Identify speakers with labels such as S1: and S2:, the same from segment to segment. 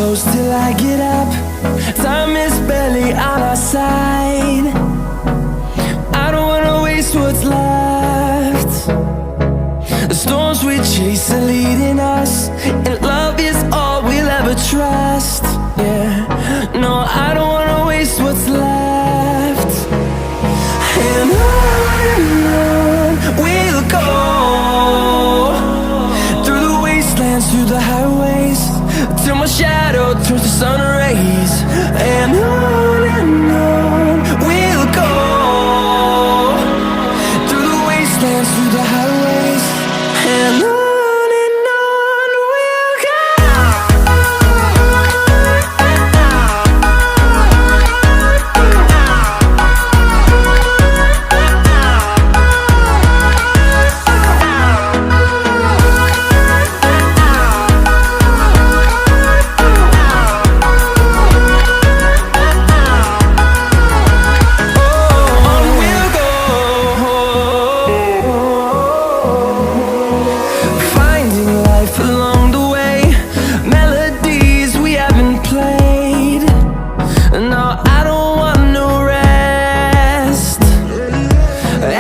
S1: close till I get up. Time is barely on our side. I don't wanna waste what's left. The storms we chase are leading us, and love is all we'll ever trust. Yeah, no, I don't wanna waste what's left. And on we'll go, through the wastelands, through the highways, till my shadow turns to sun rays. And on we'll go, through the wastelands, through the highways, and on we'll go. Along the way, melodies we haven't played. No, I don't want no rest.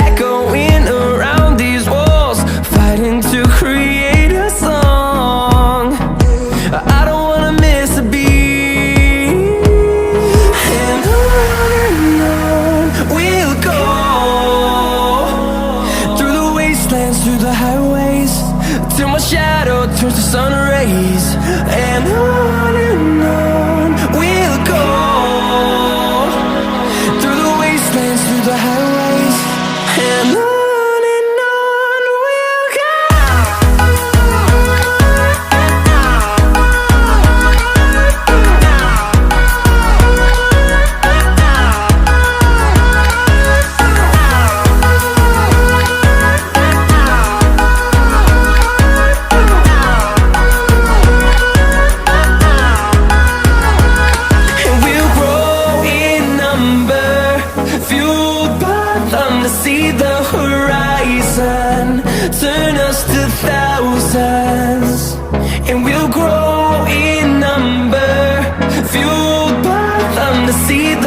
S1: Echoing around these walls, fighting to create a song. I don't wanna miss a beat. And on we'll go, through the wastelands, through the highways, till my shadow turns to sun rays. And on we'll go, through the wastelands, through the highways, and on we'll go. See the horizon turn us to thousands, and we'll grow in number, fueled by them to see the